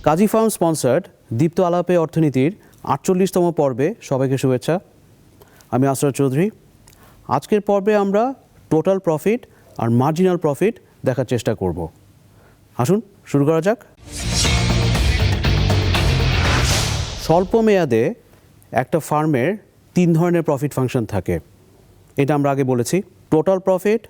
কাজী farm sponsored দীপ্ত আলাপে অর্থনীতির ৪৮তম পর্বে সবাইকে শুভেচ্ছা। আমি আসরার চৌধুরী। আজকের পর্বে আমরা টোটাল প্রফিট আর মার্জিনাল প্রফিট দেখার চেষ্টা করব। আসুন শুরু করা যাক। স্বল্প মেয়াদে একটা ফার্মের ৩ ধরনের প্রফিট ফাংশন থাকে, এটা আমরা আগে বলেছি। টোটাল প্রফিট,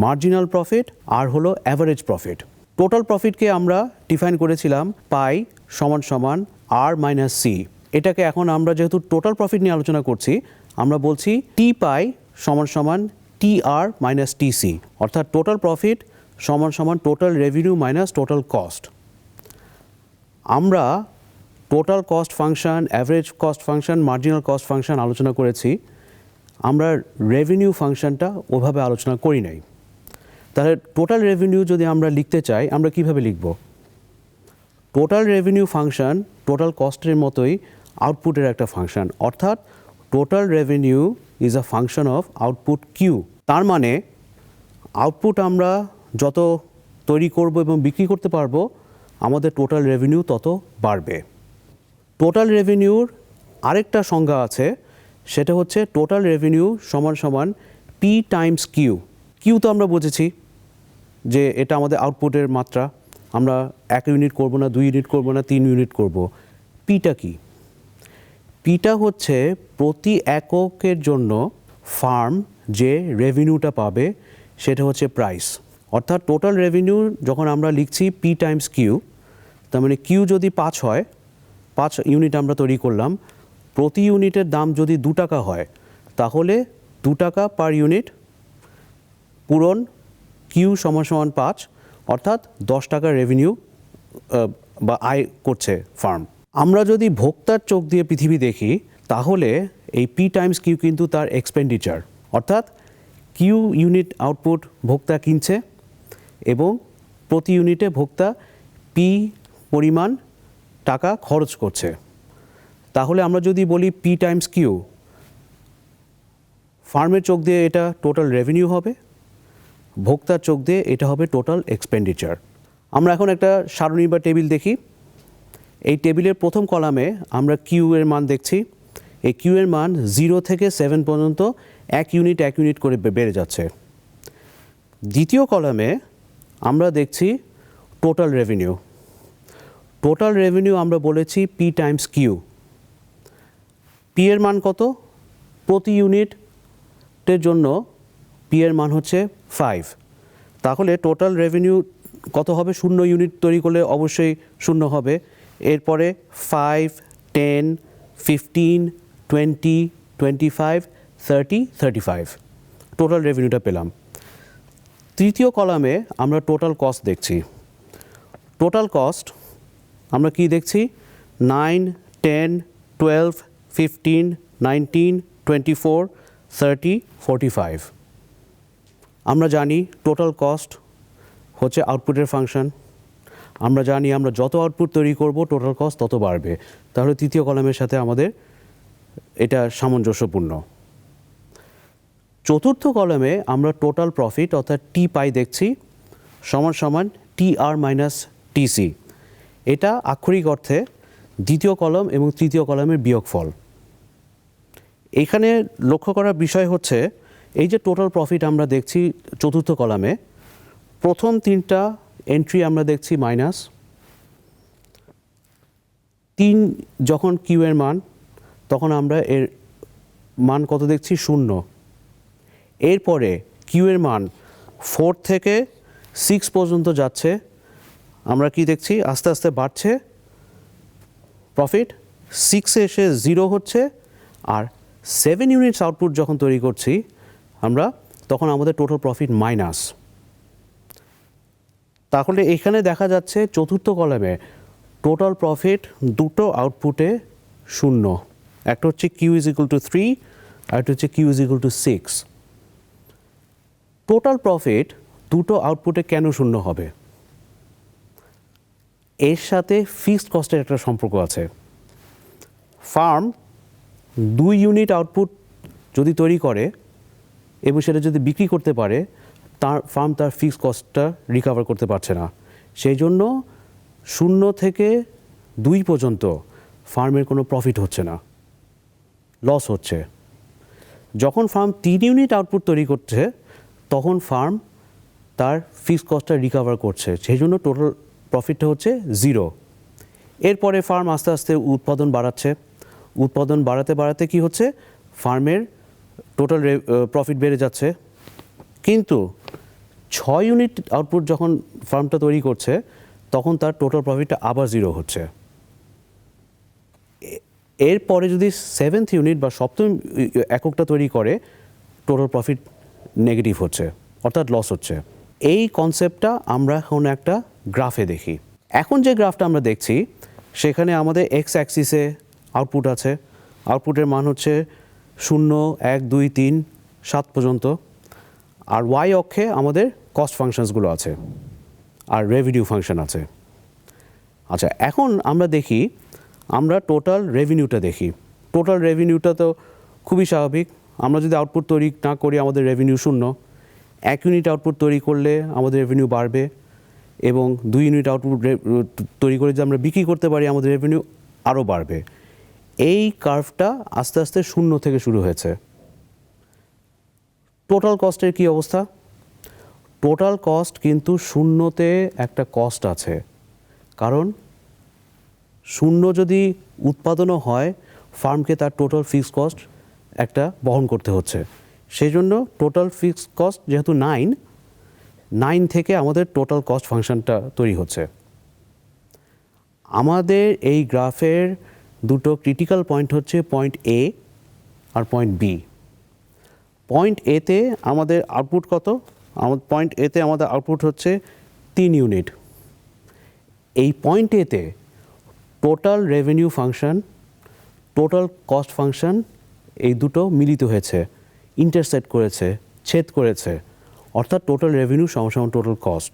মার্জিনাল প্রফিট আর হলো অ্যাভারেজ প্রফিট। টোটাল প্রফিটকে আমরা ডিফাইন করেছিলাম পাই সমান সমান আর মাইনাস সি। এটাকে এখন আমরা যেহেতু টোটাল প্রফিট নিয়ে আলোচনা করছি, আমরা বলছি টি পাই সমান সমান T R minus T C, অর্থাৎ টোটাল প্রফিট সমান সমান total revenue minus total cost. আমরা total cost function, average cost function, marginal cost function আলোচনা করেছি, আমরা রেভিনিউ ফাংশনটা ওভাবে আলোচনা করি নাই। তাহলে টোটাল রেভিনিউ যদি আমরা লিখতে চাই, আমরা কিভাবে লিখব? টোটাল রেভিনিউ ফাংশন টোটাল কস্টের মতোই আউটপুটের একটা ফাংশন, অর্থাৎ total revenue is a function of output Q. তার মানে আউটপুট আমরা যত তৈরি করব এবং বিক্রি করতে পারবো, আমাদের টোটাল রেভিনিউ তত বাড়বে। টোটাল রেভিনিউর আরেকটা সংজ্ঞা আছে, সেটা হচ্ছে টোটাল রেভিনিউ সমান সমান পি টাইমস কিউ। কিউ তো আমরা বুঝেছি যে এটা আমাদের আউটপুটের মাত্রা। আমরা 1 ইউনিট করব না, 2 ইউনিট করব না, 3 ইউনিট করব। পিটা কি? পিটা হচ্ছে প্রতি এককের জন্য ফার্ম যে রেভিনিউটা পাবে সেটা হচ্ছে প্রাইস। অর্থাৎ টোটাল রেভিনিউ যখন আমরা লিখছি পি টাইমস কিউ, তার মানে কিউ যদি 5 হয়, 5 ইউনিট আমরা তৈরি করলাম, প্রতি ইউনিটের দাম যদি 2 টাকা হয়, তাহলে 2 টাকা পার ইউনিট পূরণ কিউ সমান সমান 5, অর্থাৎ 10 টাকার রেভিনিউ বা আয় করছে ফার্ম। আমরা যদি ভোক্তার চোখ দিয়ে পৃথিবী দেখি, তাহলে এই পি টাইমস কিউ কিন্তু তার এক্সপেন্ডিচার, অর্থাৎ কিউ ইউনিট আউটপুট ভোক্তা কিনছে এবং প্রতি ইউনিটে ভোক্তা পি পরিমাণ টাকা খরচ করছে। তাহলে আমরা যদি বলি পি টাইমস কিউ, ফার্মের চোখ দিয়ে এটা টোটাল রেভিনিউ হবে, ভোক্তার চোখ দিয়ে এটা হবে টোটাল এক্সপেন্ডিচার। আমরা এখন একটা সারণী বা টেবিল দেখি। এই টেবিলের প্রথম কলামে আমরা কিউ এর মান দেখছি। এই কিউ এর মান 0 থেকে 7 পর্যন্ত 1 ইউনিট করে বেড়ে যাচ্ছে। দ্বিতীয় কলামে আমরা দেখছি টোটাল রেভিনিউ। টোটাল রেভিনিউ আমরা বলেছি পি টাইমস কিউ। পি এর মান কত? প্রতি ইউনিটের জন্য পি এর মান হচ্ছে 5। তাহলে টোটাল রেভিনিউ কত হবে? 0 ইউনিট তৈরি করলে অবশ্যই 0 হবে। এরপরে 5, 10, 15, 20, 25, 30, 35 টোটাল রেভিনিউটা পেলাম। তৃতীয় কলামে আমরা টোটাল কস্ট দেখছি। টোটাল কস্ট আমরা কি দেখছি? 9, 10, 12, 15, 19, 24, 30, 45। আমরা জানি টোটাল কস্ট হচ্ছে আউটপুটের ফাংশন। আমরা জানি আমরা যত আউটপুট তৈরি করব টোটাল কস্ট তত বাড়বে। তাহলে তৃতীয় কলামের সাথে আমাদের এটা সামঞ্জস্যপূর্ণ। চতুর্থ কলামে আমরা টোটাল প্রফিট অর্থাৎ টি পাই দেখছি সমান সমান টি আর মাইনাস টিসি। এটা আক্ষরিক অর্থে দ্বিতীয় কলাম এবং তৃতীয় কলামের বিয়োগফল। এখানে লক্ষ্য করার বিষয় হচ্ছে এই যে টোটাল প্রফিট আমরা দেখছি চতুর্থ কলামে, প্রথম 3টা এন্ট্রি আমরা দেখছি মাইনাস। 3 যখন কিউ এর মান, তখন আমরা এর মান কত দেখছি? 0। এরপরে কিউ এর মান 4 থেকে 6 পর্যন্ত যাচ্ছে, আমরা কি দেখছি? আস্তে আস্তে বাড়ছে প্রফিট। 6-এ এসে 0 হচ্ছে, আর 7 ইউনিটস আউটপুট যখন তৈরি করছি আমরা, তখন আমাদের টোটাল প্রফিট মাইনাস। তাহলে এখানে দেখা যাচ্ছে চতুর্থ কলামে টোটাল প্রফিট দুটো আউটপুটে 0। একটা হচ্ছে কিউ ইজ ইকুয়াল টু 3, আর একটা হচ্ছে Q is equal to 6। Total profit দুটো আউটপুটে কেন 0 হবে? এর সাথে ফিক্সড কস্টের একটা সম্পর্ক আছে। ফার্ম 2 ইউনিট আউটপুট যদি তৈরি করে এবং সেটা যদি বিক্রি করতে পারে, ফার্ম তার ফিক্সড কস্টটা রিকভার করতে পারছে না। সেই জন্য 0 থেকে 2 পর্যন্ত ফার্মের কোনো প্রফিট হচ্ছে না, লস হচ্ছে। যখন ফার্ম 3 ইউনিট আউটপুট তৈরি করছে তখন ফার্ম তার ফিক্সড কস্টটা রিকভার করছে, সেই জন্য টোটাল প্রফিটটা হচ্ছে 0। এরপরে ফার্ম আস্তে আস্তে উৎপাদন বাড়াচ্ছে, উৎপাদন বাড়াতে বাড়াতে কি হচ্ছে, ফার্মের টোটাল প্রফিট বেড়ে যাচ্ছে। কিন্তু 6 ইউনিট আউটপুট যখন ফার্মটা তৈরি করছে তখন তার টোটাল প্রফিটটা আবার 0 হচ্ছে। এরপরে যদি 7th ইউনিট বা 7ম এককটা তৈরি করে টোটাল প্রফিট নেগেটিভ হচ্ছে, অর্থাৎ লস হচ্ছে। এই কনসেপ্টটা আমরা এখন একটা গ্রাফে দেখি। এখন যে গ্রাফটা আমরা দেখছি সেখানে আমাদের এক্স অ্যাক্সিসে আউটপুট আছে, আউটপুটের মান হচ্ছে 0, 1, 2, 3, 7 পর্যন্ত, আর ওয়াই অক্ষে আমাদের কস্ট ফাংশনসগুলো আছে আর রেভিনিউ ফাংশন আছে। আচ্ছা, এখন আমরা দেখি, আমরা টোটাল রেভিনিউটা দেখি। টোটাল রেভিনিউটা তো খুবই স্বাভাবিক, আমরা যদি আউটপুট তৈরি না করি আমাদের রেভিনিউ 0। 1 ইউনিট আউটপুট তৈরি করলে আমাদের রেভিনিউ বাড়বে, এবং 2 ইউনিট আউটপুট তৈরি করে যদি আমরা বিক্রি করতে পারি আমাদের রেভিনিউ আরও বাড়বে। এই কার্ভটা আস্তে আস্তে 0 থেকে শুরু হয়েছে। টোটাল কস্টের কী অবস্থা? টোটাল কস্ট কিন্তু 0-তে একটা কস্ট আছে, কারণ 0 যদি উৎপাদনও হয় ফার্মকে তার টোটাল ফিক্সড কস্ট একটা বহন করতে হচ্ছে। সেই জন্য টোটাল ফিক্সড কস্ট যেহেতু 9 থেকে আমাদের টোটাল কস্ট ফাংশনটা তৈরি হচ্ছে। আমাদের এই গ্রাফের দুটো ক্রিটিক্যাল পয়েন্ট হচ্ছে পয়েন্ট এ আর পয়েন্ট বি। পয়েন্ট এতে আমাদের আউটপুট কত? পয়েন্ট এতে আমাদের আউটপুট হচ্ছে 3 ইউনিট। এই পয়েন্ট এতে total revenue function, total cost function এই দুটো মিলিত হয়েছে, ইন্টারসেক্ট করেছে, ছেদ করেছে, অর্থাৎ টোটাল রেভিনিউ সমান টোটাল কস্ট।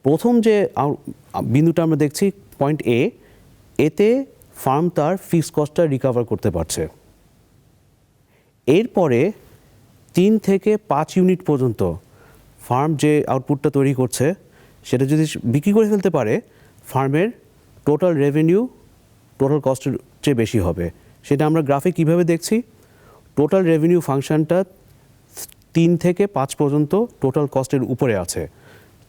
প্রথম যে বিন্দুটা আমরা দেখছি পয়েন্ট এতে ফার্ম তার ফিক্সড কস্টটা রিকভার করতে পারছে। এরপরে 3 থেকে 5 ইউনিট পর্যন্ত ফার্ম যে আউটপুটটা তৈরি করছে সেটা যদি বিক্রি করে ফেলতে পারে ফার্মের টোটাল রেভিনিউ টোটাল কস্টের চেয়ে বেশি হবে। সেটা আমরা গ্রাফে কিভাবে দেখছি? টোটাল রেভিনিউ ফাংশনটা 3 থেকে 5 পর্যন্ত টোটাল কস্টের উপরে আছে,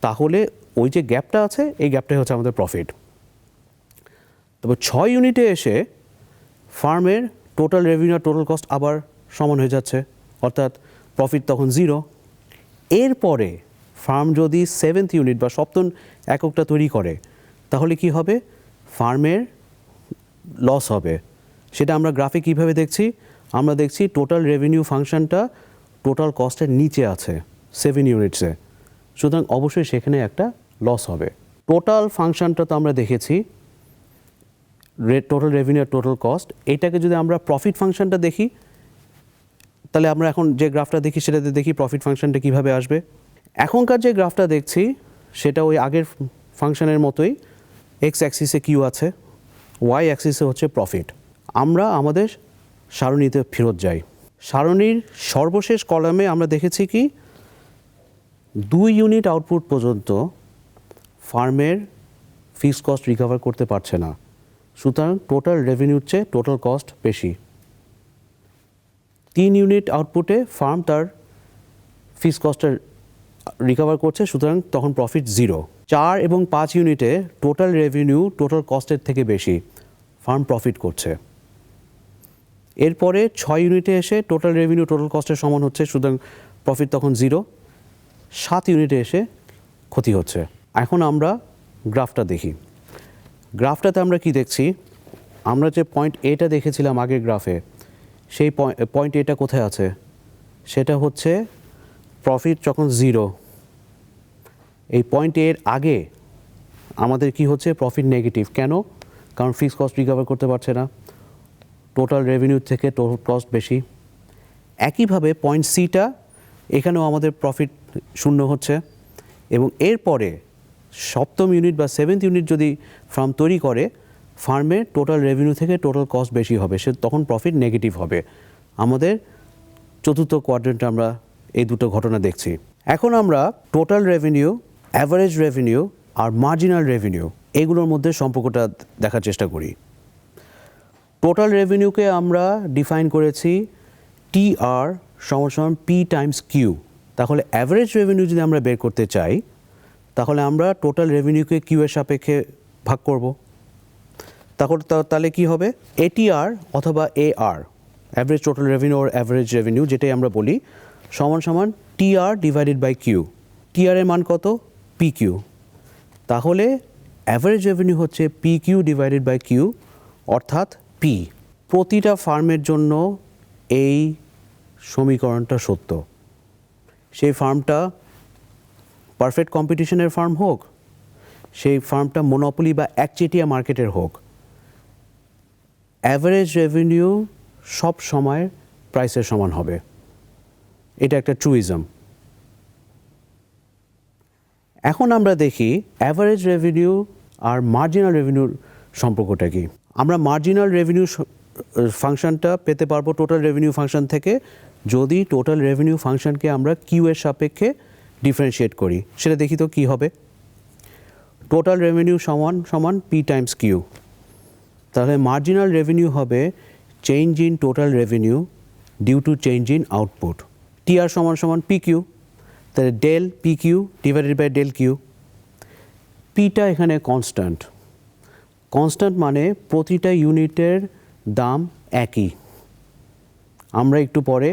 তাহলে ওই যে গ্যাপটা আছে এই গ্যাপটাই হচ্ছে আমাদের প্রফিট। তবে 6 ইউনিটে এসে ফার্মের টোটাল রেভিনিউ আর টোটাল কস্ট আবার সমান হয়ে যাচ্ছে, অর্থাৎ প্রফিট তখন 0। এরপরে ফার্ম যদি 7th ইউনিট বা 7ম এককটা তৈরি করে তাহলে কি হবে? ফার্মের লস হবে। সেটা আমরা গ্রাফে কিভাবে দেখছি? আমরা দেখছি টোটাল রেভিনিউ ফাংশনটা টোটাল কস্টের নিচে আছে 7 ইউনিটসে, সুতরাং অবশ্যই সেখানে একটা লস হবে। টোটাল ফাংশনটা তো আমরা দেখেছি, টোটাল রেভিনিউ আর টোটাল কস্ট। এটাকে যদি আমরা প্রফিট ফাংশনটা দেখি তাহলে আমরা এখন যে গ্রাফটা দেখি সেটাতে দেখি প্রফিট ফাংশনটা কিভাবে আসবে। এখনকার যে গ্রাফটা দেখছি সেটা ওই আগের ফাংশনের মতোই, এক্স অ্যাক্সিসে কিউ আছে, ওয়াই অ্যাক্সিসে হচ্ছে প্রফিট। আমরা আমাদের সারণীতে ফেরত যাই। সারণীর সর্বশেষ কলামে আমরা দেখেছি কি 2 ইউনিট আউটপুট পর্যন্ত ফার্মের ফিক্সড কস্ট রিকভার করতে পারছে না, সুতরাং টোটাল রেভিনিউর চেয়ে টোটাল কস্ট বেশি। 3 ইউনিট আউটপুটে ফার্ম তার ফিক্সড কস্টটা রিকভার করছে, সুতরাং তখন প্রফিট 0। 4 এবং 5 ইউনিটে টোটাল রেভিনিউ টোটাল কস্টের থেকে বেশি, ফার্ম প্রফিট করছে। এরপরে 6 ইউনিটে এসে টোটাল রেভিনিউ টোটাল কস্টের সমান হচ্ছে, সুতরাং প্রফিট তখন 0। 7 ইউনিটে এসে ক্ষতি হচ্ছে। এখন আমরা গ্রাফটা দেখি। গ্রাফটাতে আমরা কি দেখছি? আমরা যে পয়েন্ট এটা দেখেছিলাম আগের গ্রাফে, সেই পয়েন্ট এটা কোথায় আছে? সেটা হচ্ছে প্রফিট যখন 0। এই পয়েন্ট এর আগে আমাদের কি হচ্ছে? Profit negative. কেন? কারণ ফিক্সড কস্ট রিকভার করতে পারছে না, টোটাল রেভিনিউ থেকে টোটাল কস্ট বেশি। একইভাবে পয়েন্ট সিটা, এখানেও আমাদের প্রফিট 0 হচ্ছে, এবং এরপরে 7ম ইউনিট বা 7th ইউনিট যদি ফার্ম তৈরি করে ফার্মের টোটাল রেভিনিউ থেকে টোটাল কস্ট বেশি হবে, সে তখন প্রফিট নেগেটিভ হবে। আমাদের চতুর্থ কোয়াড্রেন্টে আমরা এই দুটো ঘটনা দেখছি। এখন আমরা টোটাল রেভিনিউ, অ্যাভারেজ রেভিনিউ আর মার্জিনাল রেভিনিউ এগুলোর মধ্যে সম্পর্কটা দেখার চেষ্টা করি। টোটাল রেভিনিউকে আমরা ডিফাইন করেছি TR সমান P টাইমস কিউ। তাহলে অ্যাভারেজ রেভিনিউ যদি আমরা বের করতে চাই তাহলে আমরা টোটাল রেভিনিউকে কিউ এর সাপেক্ষে ভাগ করব। তাহলে কি হবে, ATR অথবা AR, অ্যাভারেজ টোটাল রেভিনিউ আর অ্যাভারেজ রেভিনিউ যেটাই আমরা বলি, সমান TR divided by Q. TR এর মান কত, PQ। তাহলে অ্যাভারেজ রেভিনিউ হচ্ছে PQ ডিভাইডেড বাই কিউ, অর্থাৎ P। প্রতিটা ফার্মের জন্য এই সমীকরণটা সত্য। সেই ফার্মটা পারফেক্ট কম্পিটিশনের ফার্ম হোক, সেই ফার্মটা মনোপলি বা একচেটিয়া মার্কেটের হোক, অ্যাভারেজ রেভিনিউ সব সময় প্রাইসের সমান হবে। এটা একটা ট্রুইজম। এখন আমরা দেখি অ্যাভারেজ রেভিনিউ আর মার্জিনাল রেভিনিউর সম্পর্কটা কি। আমরা মার্জিনাল রেভিনিউ ফাংশনটা পেতে পারবো টোটাল রেভিনিউ ফাংশন থেকে যদি টোটাল রেভিনিউ ফাংশনকে আমরা কিউ এর সাপেক্ষে ডিফারেন্সিয়েট করি। সেটা দেখি তো কী হবে। টোটাল রেভিনিউ সমান P টাইমস কিউ। তাহলে মার্জিনাল রেভিনিউ হবে change in total revenue due to change in output. TR সমান PQ। তাহলে del PQ divided by del Q. পিটা এখানে কনস্ট্যান্ট। কনস্ট্যান্ট মানে প্রতিটা ইউনিটের দাম একই। আমরা একটু পরে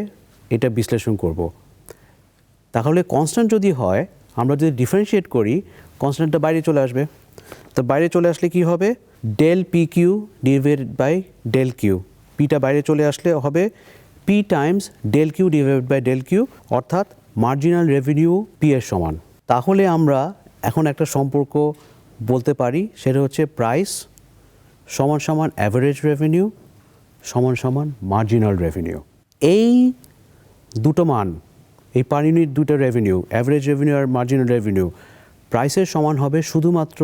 এটা বিশ্লেষণ করব। তাহলে কনস্ট্যান্ট যদি হয়, আমরা যদি ডিফারেন্সিয়েট করি, কনস্ট্যান্টটা বাইরে চলে আসবে। তো বাইরে চলে আসলে কি হবে, del PQ divided by del Q. পিটা বাইরে চলে আসলে হবে P times del Q divided by del Q, অর্থাৎ মার্জিনাল রেভিনিউ P এর সমান। তাহলে আমরা এখন একটা সম্পর্ক বলতে পারি, সেটা হচ্ছে প্রাইস সমান অ্যাভারেজ রেভিনিউ সমান মার্জিনাল রেভিনিউ। এই দুটো মান, এই পার ইউনিট দুটো রেভিনিউ, অ্যাভারেজ রেভিনিউ আর মার্জিনাল রেভিনিউ, প্রাইসের সমান হবে শুধুমাত্র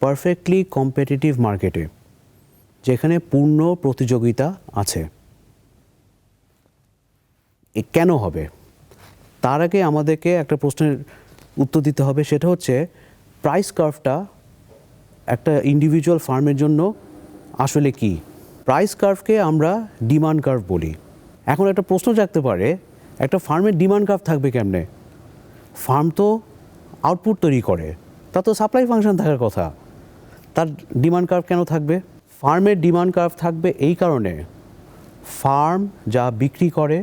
পারফেক্টলি কম্পিটিটিভ মার্কেটে, যেখানে পূর্ণ প্রতিযোগিতা আছে। কেন হবে? তার আগে আমাদেরকে একটা প্রশ্নের উত্তর দিতে হবে, সেটা হচ্ছে প্রাইস কার্ভটা একটা ইন্ডিভিজুয়াল ফার্মের জন্য আসলে কি। প্রাইস কার্ভকে আমরা ডিমান্ড কার্ভ বলি। এখন একটা প্রশ্ন জাগতে পারে, একটা ফার্মের ডিমান্ড কার্ভ থাকবে কেমনে? ফার্ম তো আউটপুট তৈরি করে, তার তো সাপ্লাই ফাংশন থাকার কথা, তার ডিমান্ড কার্ভ কেন থাকবে? ফার্মের ডিমান্ড কার্ভ থাকবে এই কারণে, ফার্ম যা বিক্রি করে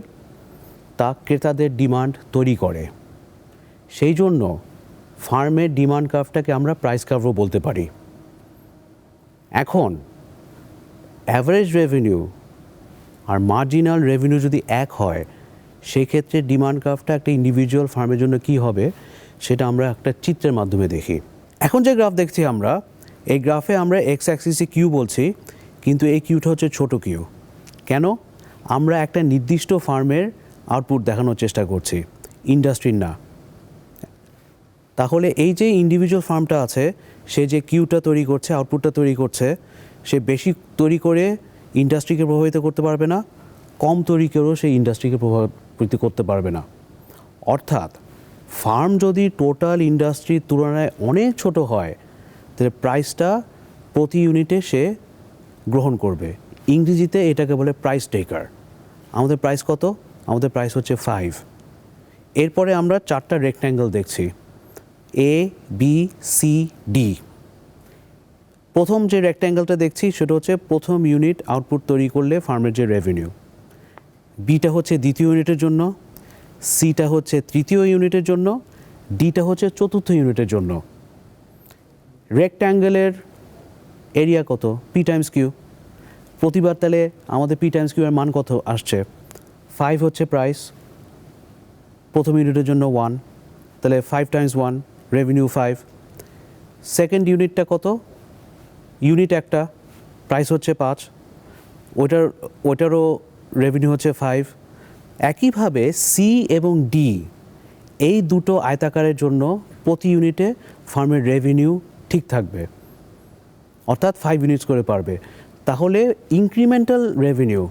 তা ক্রেতাদের ডিমান্ড তৈরি করে। সেই জন্য ফার্মের ডিমান্ড কার্ভটাকে আমরা প্রাইস কার্ভও বলতে পারি। এখন অ্যাভারেজ রেভিনিউ আর মার্জিনাল রেভিনিউ যদি এক হয়, সেই ক্ষেত্রে ডিমান্ড কার্ভটা একটা ইন্ডিভিজুয়াল ফার্মের জন্য কি হবে সেটা আমরা একটা চিত্রের মাধ্যমে দেখি। এখন যে গ্রাফ দেখছি আমরা, এই গ্রাফে আমরা এক্স অ্যাক্সিসে কিউ বলছি, কিন্তু এই কিউটা হচ্ছে ছোট কিউ। কেন? আমরা একটা নির্দিষ্ট ফার্মের আউটপুট দেখানোর চেষ্টা করছি, ইন্ডাস্ট্রির না। তাহলে এই যে ইন্ডিভিজুয়াল ফার্মটা আছে, সে যে কিউটা তৈরি করছে, আউটপুটটা তৈরি করছে, সে বেশি তৈরি করে ইন্ডাস্ট্রিকে প্রভাবিত করতে পারবে না, কম তৈরি করেও সেই ইন্ডাস্ট্রিকে প্রভাবিত করতে পারবে না। অর্থাৎ ফার্ম যদি টোটাল ইন্ডাস্ট্রির তুলনায় অনেক ছোট হয়, তাহলে প্রাইসটা প্রতি ইউনিটে সে গ্রহণ করবে। ইংরেজিতে এটাকে বলে প্রাইস টেকার। আমাদের প্রাইস কত? আমাদের প্রাইস হচ্ছে 5। এরপরে আমরা 4টা রেক্ট্যাঙ্গেল দেখছি, A, B, C, D। প্রথম যে রেক্ট্যাঙ্গেলটা দেখছি সেটা হচ্ছে প্রথম ইউনিট আউটপুট তৈরি করলে ফার্মের যে রেভিনিউ। বিটা হচ্ছে দ্বিতীয় ইউনিটের জন্য, সিটা হচ্ছে তৃতীয় ইউনিটের জন্য, ডিটা হচ্ছে চতুর্থ ইউনিটের জন্য। রেক্ট্যাঙ্গেলের এরিয়া কত? P times Q. প্রতিবার তাহলে আমাদের P টাইমস কিউ এর মান কত আসছে? 5 হচ্ছে প্রাইস, প্রথম ইউনিটের জন্য 1, তাহলে 5 টাইমস 1 রেভিনিউ 5। সেকেন্ড ইউনিটটা কত? ইউনিট একটা, প্রাইস হচ্ছে 5, ওটারও রেভিনিউ হচ্ছে 5। একইভাবে সি এবং ডি, এই দুটো আয়তাকারের জন্য প্রতি ইউনিটে ফার্মের রেভিনিউ ঠিক থাকবে, অর্থাৎ 5 ইউনিটস করে পারবে। তাহলে ইনক্রিমেন্টাল রেভিনিউ,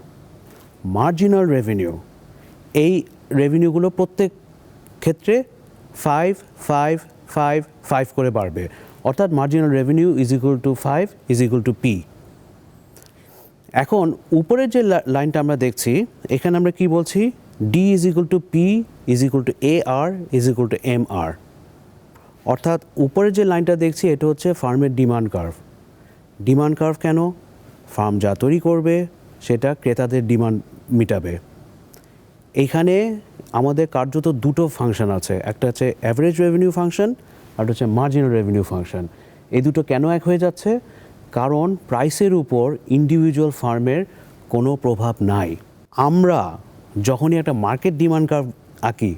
মার্জিনাল রেভিনিউ, এই রেভিনিউগুলো প্রত্যেক ক্ষেত্রে 5, 5, 5, 5 করে বাড়বে। অর্থাৎ marginal revenue is equal two 5 is equal to P. এখন উপরের যে লাইনটা আমরা দেখছি এখানে আমরা কি বলছি, D is equal to P is equal to A R is equal to M R. অর্থাৎ উপরের যে লাইনটা দেখছি এটা হচ্ছে ফার্মের ডিমান্ড কার্ভ। ডিমান্ড কার্ভ কেন? ফার্ম যা তৈরি করবে সেটা ক্রেতাদের ডিমান্ড মিটাবে। এইখানে আমাদের কার্যত দুটো ফাংশন আছে, একটা হচ্ছে অ্যাভারেজ রেভিনিউ ফাংশন আর হচ্ছে মার্জিনাল রেভিনিউ ফাংশন। এই দুটো কেন এক হয়ে যাচ্ছে? কারণ প্রাইসের উপর ইন্ডিভিজুয়াল ফার্মের কোনো প্রভাব নাই। আমরা যখনই একটা মার্কেট ডিমান্ড কার্ভ আঁকি,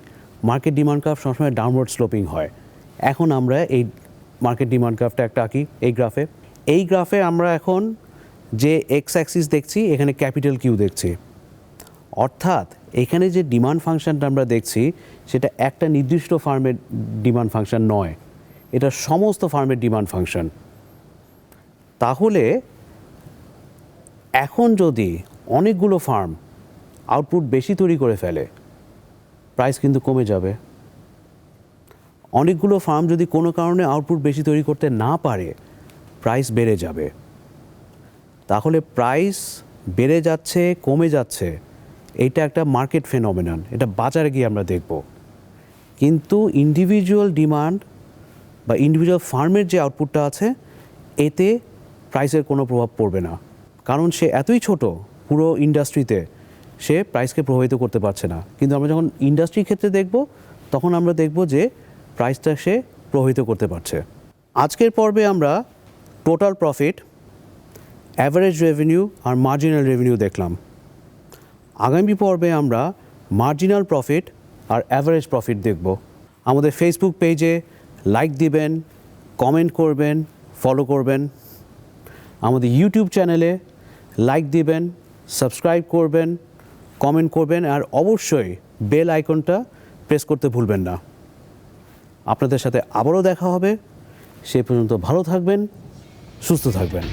মার্কেট ডিমান্ড কার্ভ সবসময় ডাউনওয়ার্ড স্লোপিং হয়। এখন আমরা এই মার্কেট ডিমান্ড কার্ভটা একটা আঁকি এই গ্রাফে। এই গ্রাফে আমরা এখন যে এক্স অ্যাক্সিস দেখছি এখানে ক্যাপিটাল কিউ দেখছি। অর্থাৎ এখানে যে ডিমান্ড ফাংশনটা আমরা দেখছি সেটা একটা নির্দিষ্ট ফার্মের ডিমান্ড ফাংশন নয়, এটা সমস্ত ফার্মের ডিমান্ড ফাংশন। তাহলে এখন যদি অনেকগুলো ফার্ম আউটপুট বেশি তৈরি করে ফেলে প্রাইস কিন্তু কমে যাবে। অনেকগুলো ফার্ম যদি কোনো কারণে আউটপুট বেশি তৈরি করতে না পারে প্রাইস বেড়ে যাবে। তাহলে প্রাইস বেড়ে যাচ্ছে কমে যাচ্ছে এইটা একটা মার্কেট ফেনোমেনন, এটা বাজারে গিয়ে আমরা দেখব। কিন্তু ইন্ডিভিজুয়াল ডিমান্ড বা ইন্ডিভিজুয়াল ফার্মের যে আউটপুটটা আছে এতে প্রাইসের কোনো প্রভাব পড়বে না, কারণ সে এতই ছোট পুরো ইন্ডাস্ট্রিতে সে প্রাইসকে প্রভাবিত করতে পারছে না। কিন্তু আমরা যখন ইন্ডাস্ট্রির ক্ষেত্রে দেখব তখন আমরা দেখব যে প্রাইসটা সে প্রভাবিত করতে পারছে। আজকের পর্বে আমরা টোটাল প্রফিট, অ্যাভারেজ রেভিনিউ আর মার্জিনাল রেভিনিউ দেখলাম। আগামী পর্বে আমরা মার্জিনাল প্রফিট আর অ্যাভারেজ প্রফিট দেখব। আমাদের ফেসবুক পেজে লাইক দিবেন, কমেন্ট করবেন, ফলো করবেন। আমাদের ইউটিউব চ্যানেলে লাইক দিবেন, সাবস্ক্রাইব করবেন, কমেন্ট করবেন আর অবশ্যই বেল আইকনটা প্রেস করতে ভুলবেন না। আপনাদের সাথে আবারও দেখা হবে। সে পর্যন্ত ভালো থাকবেন, সুস্থ থাকবেন।